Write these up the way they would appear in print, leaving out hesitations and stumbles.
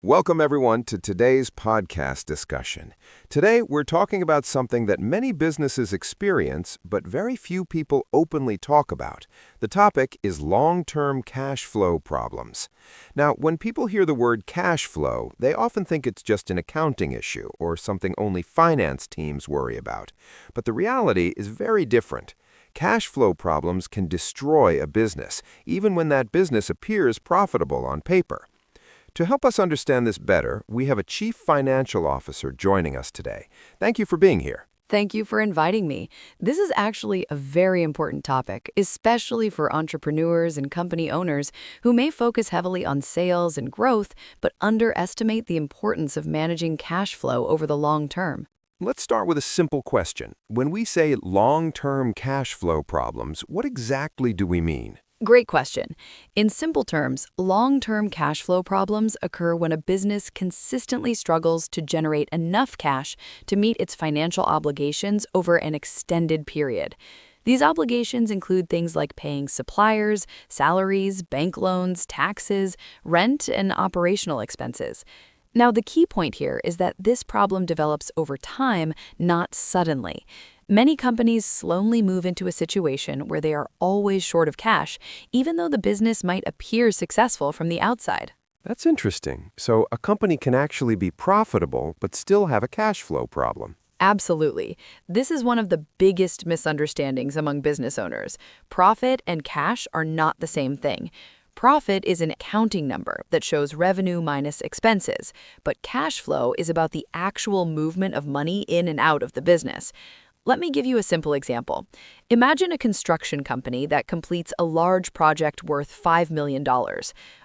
Welcome, everyone, to today's podcast discussion. Today, we're talking about something that many businesses experience, but very few people openly talk about. The topic is long-term cash flow problems. Now, when people hear the word cash flow, they often think it's just an accounting issue or something only finance teams worry about. But the reality is very different. Cash flow problems can destroy a business, even when that business appears profitable on paper. To help us understand this better, we have a Chief Financial Officer joining us today. Thank you for being here. Thank you for inviting me. This is actually a very important topic, especially for entrepreneurs and company owners who may focus heavily on sales and growth, but underestimate the importance of managing cash flow over the long term. Let's start with a simple question. When we say long-term cash flow problems, what exactly do we mean? Great question. In simple terms, long-term cash flow problems occur when a business consistently struggles to generate enough cash to meet its financial obligations over an extended period. These obligations include things like paying suppliers, salaries, bank loans, taxes, rent, and operational expenses. Now, the key point here is that this problem develops over time, not suddenly. Many companies slowly move into a situation where they are always short of cash, even though the business might appear successful from the outside. That's interesting. So a company can actually be profitable but still have a cash flow problem. Absolutely. This is one of the biggest misunderstandings among business owners. Profit and cash are not the same thing. Profit is an accounting number that shows revenue minus expenses, but cash flow is about the actual movement of money in and out of the business. Let me give you a simple example. Imagine a construction company that completes a large project worth $5 million.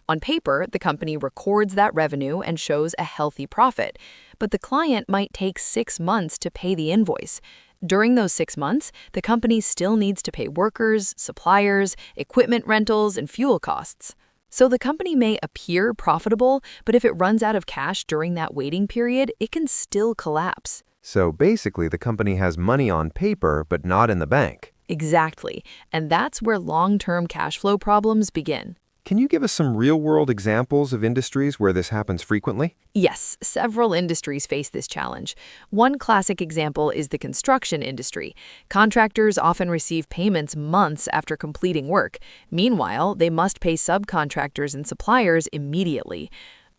On paper, the company records that revenue and shows a healthy profit, but the client might take 6 months to pay the invoice. During those 6 months, the company still needs to pay workers, suppliers, equipment rentals, and fuel costs. So the company may appear profitable, but if it runs out of cash during that waiting period, it can still collapse. So basically, the company has money on paper but not in the bank. Exactly. And that's where long-term cash flow problems begin. Can you give us some real-world examples of industries where this happens frequently? Yes, several industries face this challenge. One classic example is the construction industry. Contractors often receive payments months after completing work. Meanwhile, they must pay subcontractors and suppliers immediately.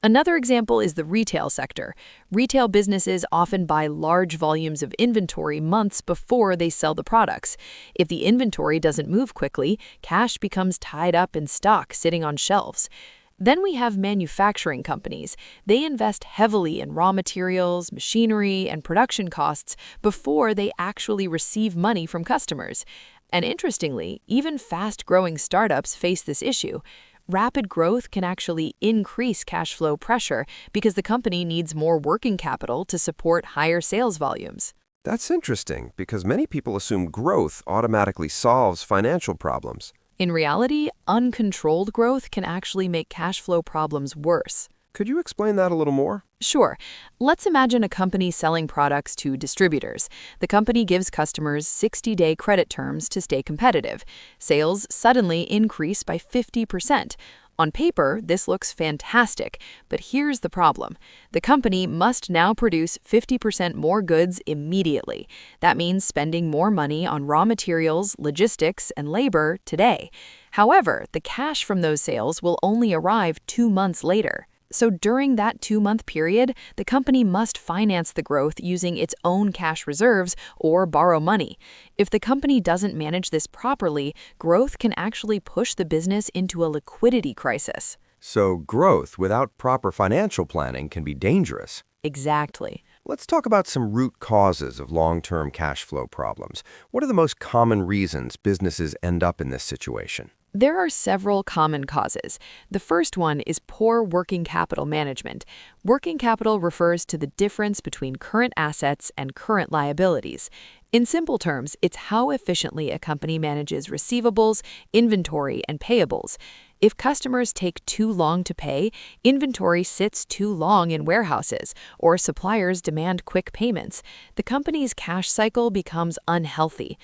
Another example is the retail sector. Retail businesses often buy large volumes of inventory months before they sell the products. If the inventory doesn't move quickly, cash becomes tied up in stock sitting on shelves. Then we have manufacturing companies. They invest heavily in raw materials, machinery, and production costs before they actually receive money from customers. And interestingly, even fast-growing startups face this issue. Rapid growth can actually increase cash flow pressure because the company needs more working capital to support higher sales volumes. That's interesting because many people assume growth automatically solves financial problems. In reality, uncontrolled growth can actually make cash flow problems worse. Could you explain that a little more? Sure. Let's imagine a company selling products to distributors. The company gives customers 60-day credit terms to stay competitive. Sales suddenly increase by 50%. On paper, this looks fantastic, but here's the problem. The company must now produce 50% more goods immediately. That means spending more money on raw materials, logistics, and labor today. However, the cash from those sales will only arrive 2 months later. So during that 2-month period, the company must finance the growth using its own cash reserves or borrow money. If the company doesn't manage this properly, growth can actually push the business into a liquidity crisis. So growth without proper financial planning can be dangerous. Exactly. Let's talk about some root causes of long-term cash flow problems. What are the most common reasons businesses end up in this situation? There are several common causes. The first one is poor working capital management. Working capital refers to the difference between current assets and current liabilities. In simple terms, it's how efficiently a company manages receivables, inventory, and payables. If customers take too long to pay, inventory sits too long in warehouses, or suppliers demand quick payments, the company's cash cycle becomes unhealthy.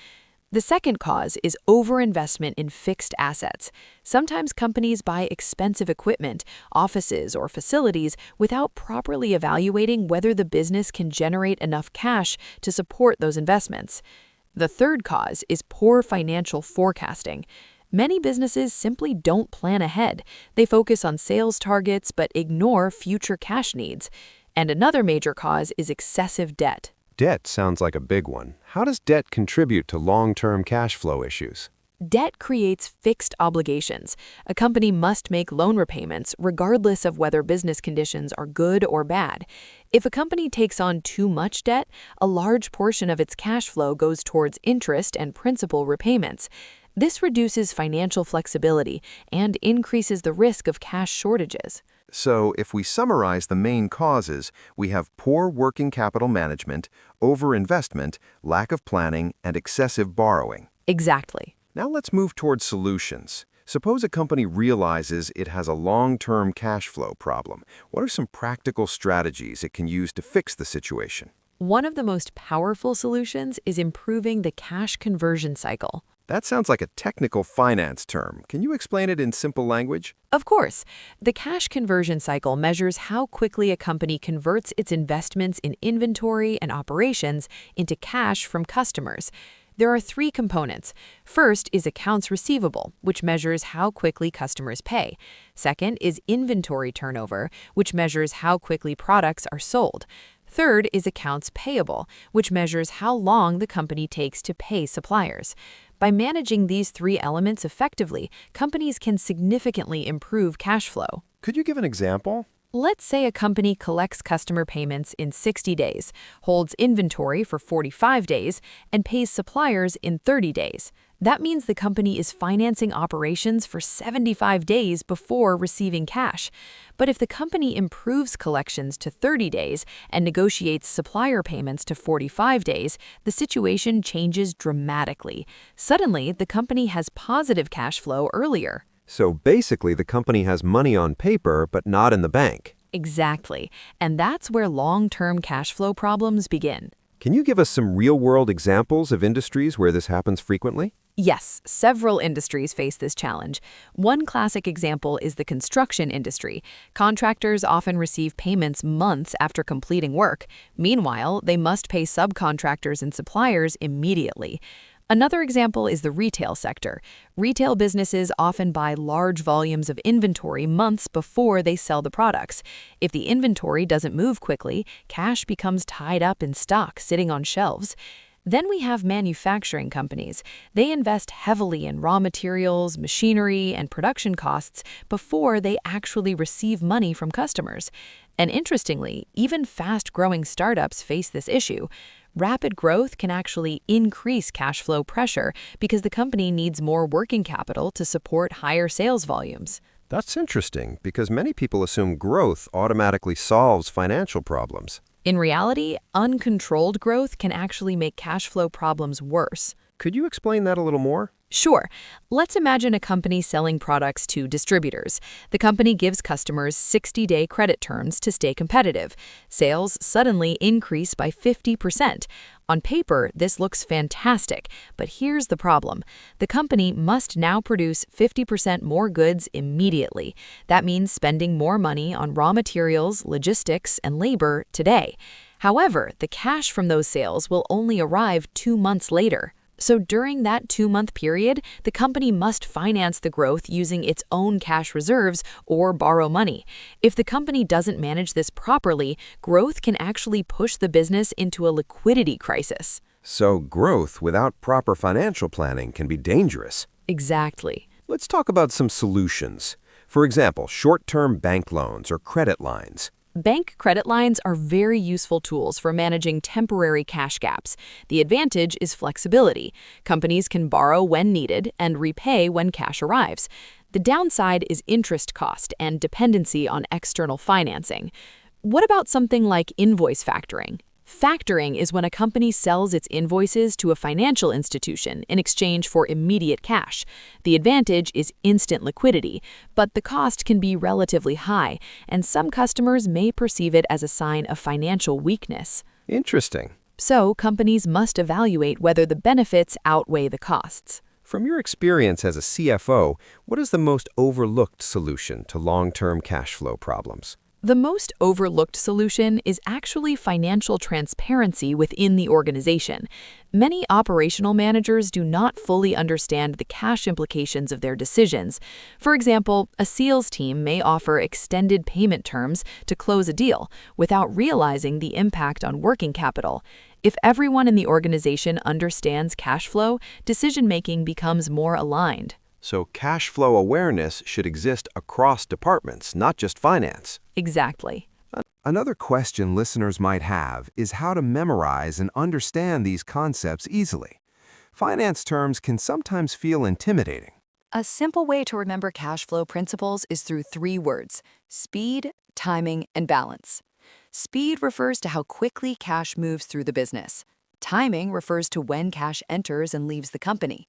The second cause is overinvestment in fixed assets. Sometimes companies buy expensive equipment, offices, or facilities without properly evaluating whether the business can generate enough cash to support those investments. The third cause is poor financial forecasting. Many businesses simply don't plan ahead. They focus on sales targets but ignore future cash needs. And another major cause is excessive debt. Debt sounds like a big one. How does debt contribute to long-term cash flow issues? Debt creates fixed obligations. A company must make loan repayments regardless of whether business conditions are good or bad. If a company takes on too much debt, a large portion of its cash flow goes towards interest and principal repayments. This reduces financial flexibility and increases the risk of cash shortages. So, if we summarize the main causes, we have poor working capital management, overinvestment, lack of planning, and excessive borrowing. Exactly. Now let's move towards solutions. Suppose a company realizes it has a long-term cash flow problem. What are some practical strategies it can use to fix the situation? One of the most powerful solutions is improving the cash conversion cycle. That sounds like a technical finance term. Can you explain it in simple language? Of course, the cash conversion cycle measures how quickly a company converts its investments in inventory and operations into cash from customers. There are three components. First is accounts receivable, which measures how quickly customers pay. Second is inventory turnover, which measures how quickly products are sold. Third is accounts payable, which measures how long the company takes to pay suppliers. By managing these three elements effectively, companies can significantly improve cash flow. Could you give an example? Let's say a company collects customer payments in 60 days, holds inventory for 45 days, and pays suppliers in 30 days. That means the company is financing operations for 75 days before receiving cash. But if the company improves collections to 30 days and negotiates supplier payments to 45 days, the situation changes dramatically. Suddenly, the company has positive cash flow earlier. So basically, the company has money on paper, but not in the bank. Exactly. And that's where long-term cash flow problems begin. Can you give us some real-world examples of industries where this happens frequently? Yes, several industries face this challenge. One classic example is the construction industry. Contractors often receive payments months after completing work. Meanwhile, they must pay subcontractors and suppliers immediately. Another example is the retail sector. Retail businesses often buy large volumes of inventory months before they sell the products. If the inventory doesn't move quickly, cash becomes tied up in stock sitting on shelves. Then we have manufacturing companies. They invest heavily in raw materials, machinery, and production costs before they actually receive money from customers. And interestingly, even fast-growing startups face this issue. Rapid growth can actually increase cash flow pressure because the company needs more working capital to support higher sales volumes. That's interesting, because many people assume growth automatically solves financial problems. In reality, uncontrolled growth can actually make cash flow problems worse. Could you explain that a little more? Sure. Let's imagine a company selling products to distributors. The company gives customers 60-day credit terms to stay competitive. Sales suddenly increase by 50%. On paper, this looks fantastic, but here's the problem. The company must now produce 50% more goods immediately. That means spending more money on raw materials, logistics, and labor today. However, the cash from those sales will only arrive 2 months later. So during that 2-month period, the company must finance the growth using its own cash reserves or borrow money. If the company doesn't manage this properly, growth can actually push the business into a liquidity crisis. So growth without proper financial planning can be dangerous. Exactly. Let's talk about some solutions. For example, short-term bank loans or credit lines. Bank credit lines are very useful tools for managing temporary cash gaps. The advantage is flexibility. Companies can borrow when needed and repay when cash arrives. The downside is interest cost and dependency on external financing. What about something like invoice factoring? Factoring is when a company sells its invoices to a financial institution in exchange for immediate cash. The advantage is instant liquidity, but the cost can be relatively high, and some customers may perceive it as a sign of financial weakness. Interesting. So companies must evaluate whether the benefits outweigh the costs. From your experience as a CFO, what is the most overlooked solution to long-term cash flow problems? The most overlooked solution is actually financial transparency within the organization. Many operational managers do not fully understand the cash implications of their decisions. For example, a sales team may offer extended payment terms to close a deal without realizing the impact on working capital. If everyone in the organization understands cash flow, decision-making becomes more aligned. So cash flow awareness should exist across departments, not just finance. Exactly. Another question listeners might have is how to memorize and understand these concepts easily. Finance terms can sometimes feel intimidating. A simple way to remember cash flow principles is through 3 words: speed, timing, and balance. Speed refers to how quickly cash moves through the business. Timing refers to when cash enters and leaves the company.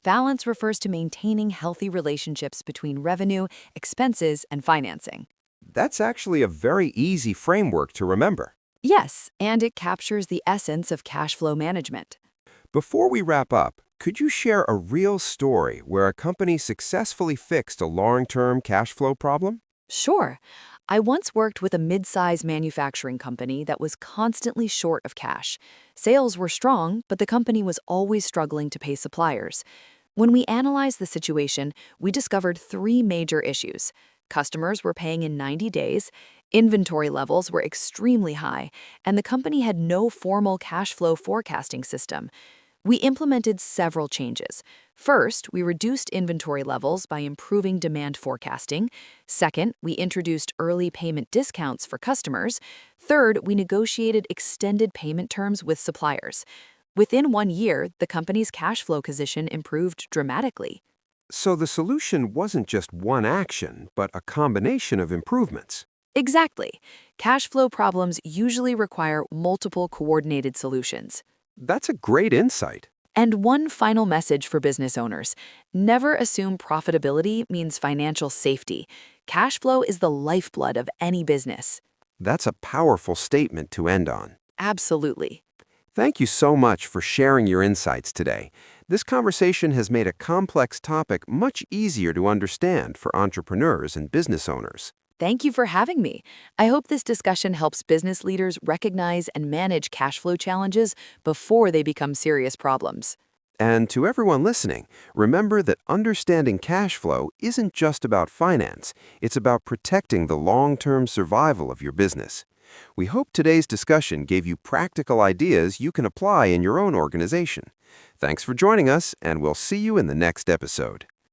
Balance refers to maintaining healthy relationships between revenue, expenses, and financing. That's actually a very easy framework to remember. Yes, and it captures the essence of cash flow management. Before we wrap up, could you share a real story where a company successfully fixed a long-term cash flow problem? Sure. I once worked with a mid-size manufacturing company that was constantly short of cash. Sales were strong, but the company was always struggling to pay suppliers. When we analyzed the situation, we discovered 3 major issues. Customers were paying in 90 days, inventory levels were extremely high, and the company had no formal cash flow forecasting system. We implemented several changes. First, we reduced inventory levels by improving demand forecasting. Second, we introduced early payment discounts for customers. Third, we negotiated extended payment terms with suppliers. Within 1 year, the company's cash flow position improved dramatically. So the solution wasn't just one action, but a combination of improvements. Exactly. Cash flow problems usually require multiple coordinated solutions. That's a great insight. And one final message for business owners: never assume profitability means financial safety. Cash flow is the lifeblood of any business. That's a powerful statement to end on. Absolutely. Thank you so much for sharing your insights today. This conversation has made a complex topic much easier to understand for entrepreneurs and business owners. Thank you for having me. I hope this discussion helps business leaders recognize and manage cash flow challenges before they become serious problems. And to everyone listening, remember that understanding cash flow isn't just about finance. It's about protecting the long-term survival of your business. We hope today's discussion gave you practical ideas you can apply in your own organization. Thanks for joining us, and we'll see you in the next episode.